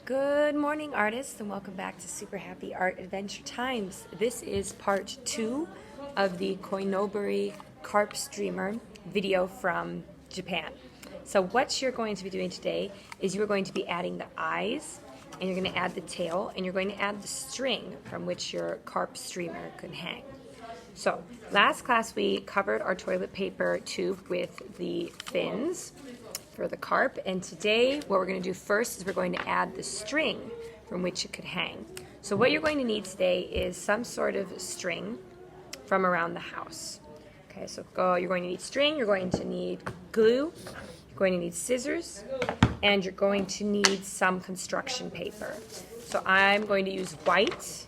Good morning, artists, and welcome back to Super Happy Art Adventure Times. This is part 2 of the Koinobori carp streamer video from Japan. So what you're going to be doing today is you're going to be adding the eyes, and you're going to add the tail, and you're going to add the string from which your carp streamer could hang. So last class we covered our toilet paper tube with the fins for the carp, and today what we're going to do first is we're going to add the string from which it could hang. So what you're going to need today is some sort of string from around the house. Okay, so you're going to need string, you're going to need glue, you're going to need scissors, and you're going to need some construction paper. So I'm going to use white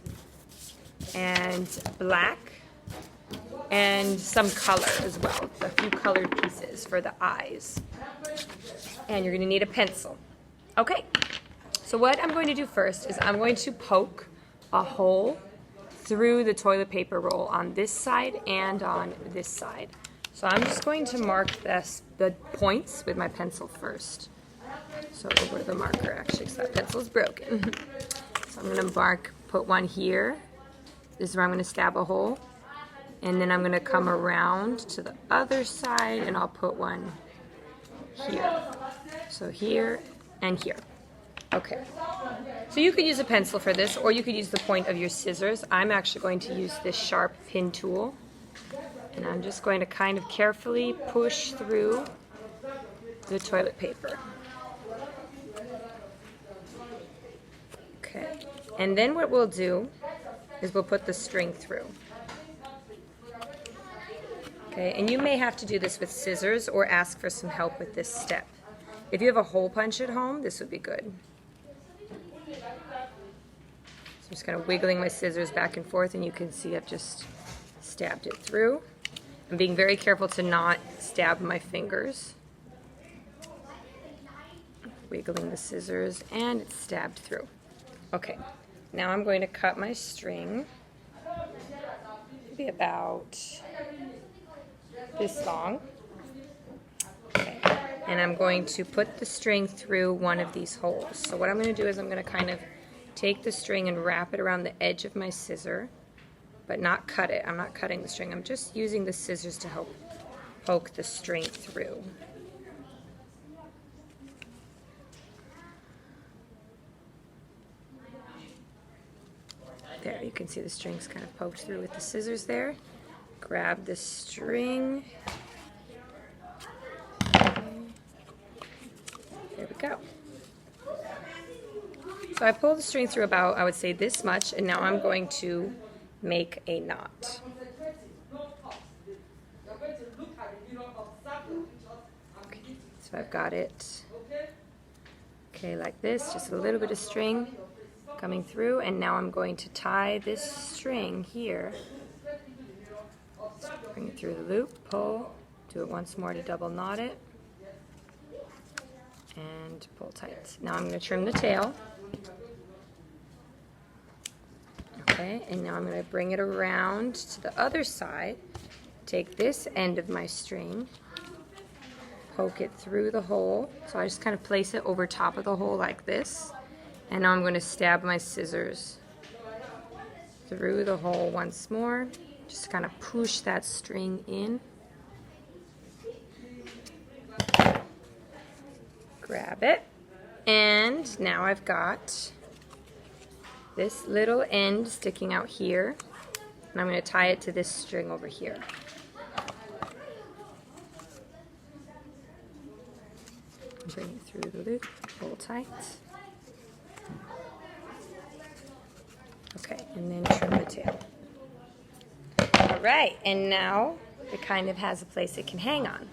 and black and some color as well, a few colored pieces for the eyes. And you're going to need a pencil. Okay, so what I'm going to do first is I'm going to poke a hole through the toilet paper roll on this side and on this side. So I'm just going to mark the points with my pencil first. So over the marker actually, because that pencil is broken. So I'm going to put one here. This is where I'm going to stab a hole. And then I'm going to come around to the other side and I'll put one here. So here and here. Okay. So you could use a pencil for this, or you could use the point of your scissors. I'm actually going to use this sharp pin tool. And I'm just going to kind of carefully push through the toilet paper. Okay. And then what we'll do is we'll put the string through. Okay, and you may have to do this with scissors or ask for some help with this step. If you have a hole punch at home, this would be good. So I'm just kind of wiggling my scissors back and forth, and you can see I've just stabbed it through. I'm being very careful to not stab my fingers. Wiggling the scissors, and it's stabbed through. Okay, now I'm going to cut my string, maybe about this long. Okay. And I'm going to put the string through one of these holes. So what I'm going to do is I'm going to kind of take the string and wrap it around the edge of my scissor, but not cut it. I'm not cutting the string. I'm just using the scissors to help poke the string through. There, you can see the string's kind of poked through with the scissors there. Grab the string. There we go. So I pulled the string through about, I would say, this much, and now I'm going to make a knot. Okay, so I've got it, okay, like this, just a little bit of string coming through, and now I'm going to tie this string here. Bring it through the loop, pull, do it once more to double knot it, and pull tight. Now I'm going to trim the tail. Okay, and now I'm going to bring it around to the other side, take this end of my string, poke it through the hole. So I just kind of place it over top of the hole like this, and now I'm going to stab my scissors through the hole once more. Just kind of push that string in. Grab it. And now I've got this little end sticking out here. And I'm going to tie it to this string over here. Bring it through the loop, pull tight. Okay, and then trim the tail. Alright, and now it kind of has a place it can hang on.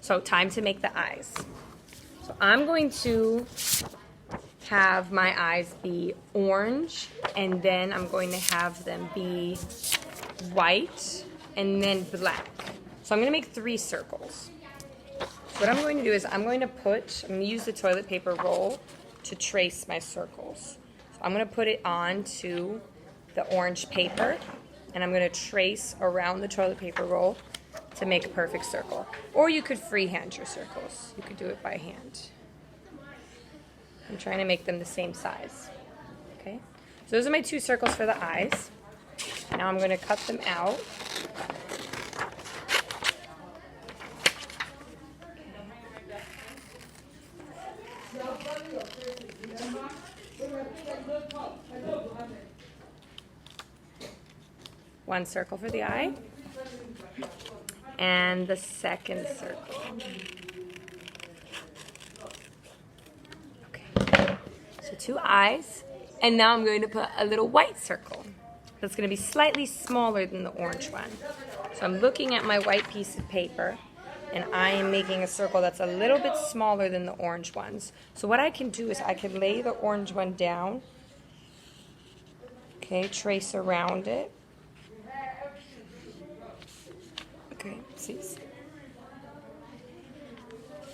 So time to make the eyes. So I'm going to have my eyes be orange, and then I'm going to have them be white and then black. So I'm going to make 3 circles. So what I'm going to do is I'm going to use the toilet paper roll to trace my circles. So I'm going to put it onto the orange paper, and I'm going to trace around the toilet paper roll to make a perfect circle. Or you could freehand your circles. You could do it by hand. I'm trying to make them the same size. Okay, so those are my 2 circles for the eyes. Now I'm going to cut them out. One circle for the eye, and the second circle. Okay, so 2 eyes, and now I'm going to put a little white circle that's going to be slightly smaller than the orange one. So I'm looking at my white piece of paper, and I am making a circle that's a little bit smaller than the orange ones. So what I can do is I can lay the orange one down, okay, trace around it. Okay, see.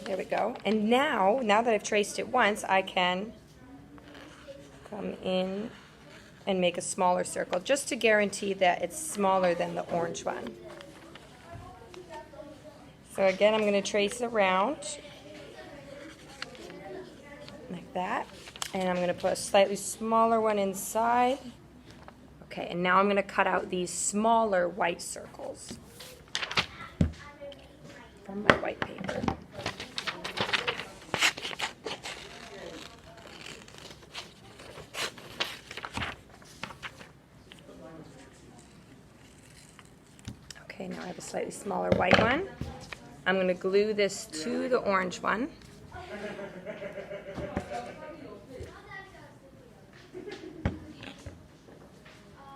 There we go. And now that I've traced it once, I can come in and make a smaller circle, just to guarantee that it's smaller than the orange one. So again, I'm going to trace around like that, and I'm going to put a slightly smaller one inside. Okay, and now I'm going to cut out these smaller white circles from my white paper. Okay, now I have a slightly smaller white one. I'm going to glue this to the orange one.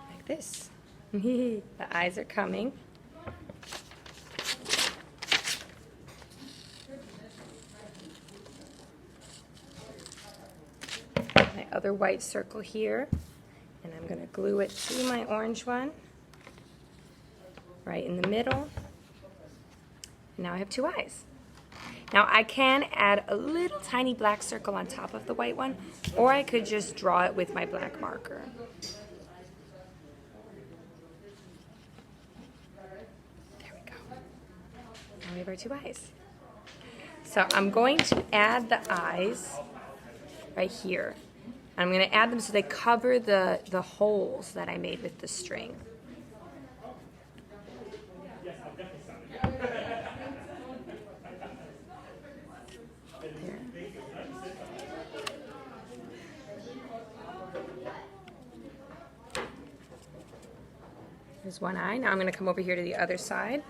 Like this. The eyes are coming. My other white circle here, and I'm going to glue it to my orange one right in the middle. Now I have 2 eyes. Now I can add a little tiny black circle on top of the white one, or I could just draw it with my black marker. There we go. Now we have our 2 eyes. So I'm going to add the eyes right here. I'm going to add them so they cover the holes that I made with the string. There. There's one eye. Now I'm going to come over here to the other side.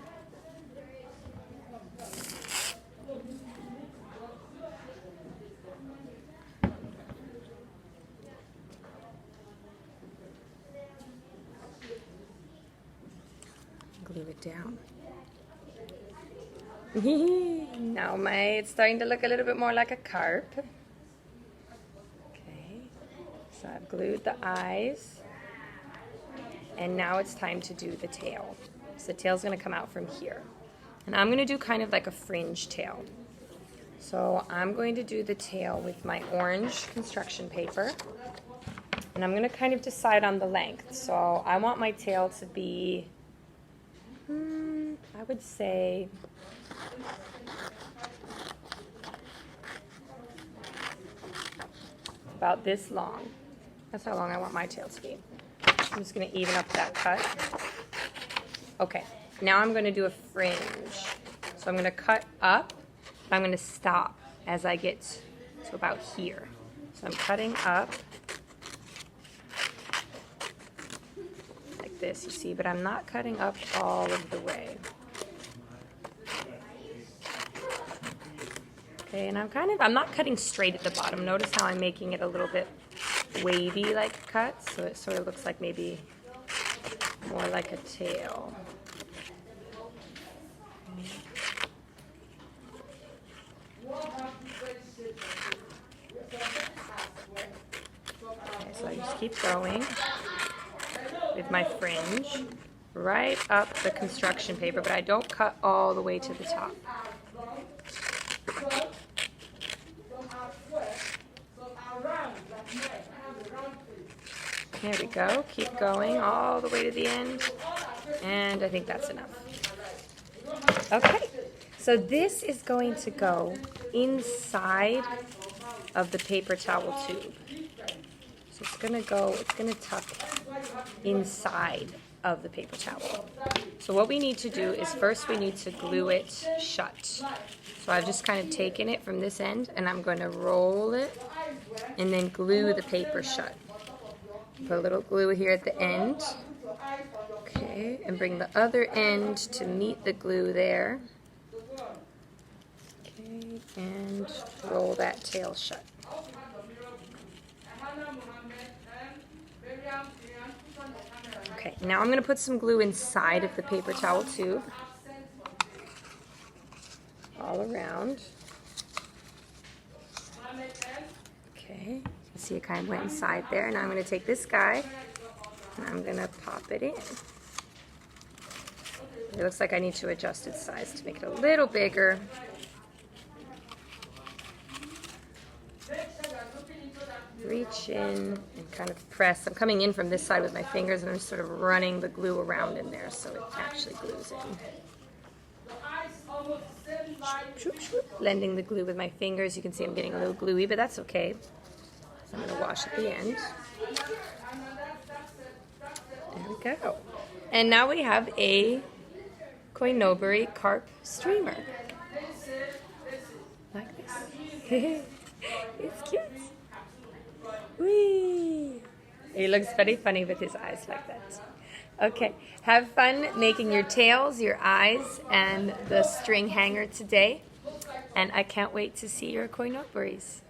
Glue it down. Now it's starting to look a little bit more like a carp. Okay, so I've glued the eyes, and now it's time to do the tail. So the tail's going to come out from here, and I'm going to do kind of like a fringe tail. So I'm going to do the tail with my orange construction paper, and I'm going to kind of decide on the length. So I want my tail to be, I would say, about this long. That's how long I want my tail to be. I'm just going to even up that cut. Okay, now I'm going to do a fringe. So I'm going to cut up, but I'm going to stop as I get to about here. So I'm cutting up like this, you see, but I'm not cutting up all of the way. Okay, and I'm not cutting straight at the bottom. Notice how I'm making it a little bit wavy like cuts, so it sort of looks like maybe more like a tail. Okay, so I just keep going with my fringe right up the construction paper, but I don't cut all the way to the top. There we go. Keep going all the way to the end. And I think that's enough. Okay. So this is going to go inside of the paper towel tube. So it's gonna tuck inside of the paper towel. So what we need to do is first we need to glue it shut. So I've just kind of taken it from this end and I'm going to roll it and then glue the paper shut. Put a little glue here at the end. Okay, and bring the other end to meet the glue there. Okay, and roll that tail shut. Okay, now I'm going to put some glue inside of the paper towel tube, all around. Okay, see it kind of went inside there. Now I'm going to take this guy and I'm going to pop it in. It looks like I need to adjust its size to make it a little bigger. Reach in and kind of press. I'm coming in from this side with my fingers and I'm sort of running the glue around in there so it actually glues in. Blending the glue with my fingers. You can see I'm getting a little gluey, but that's okay. So I'm going to wash at the end. There we go. And now we have a Koinobori carp streamer. Like this. It's cute. Whee! He looks very funny with his eyes like that. Okay, have fun making your tails, your eyes, and the string hanger today. And I can't wait to see your Koinoboris.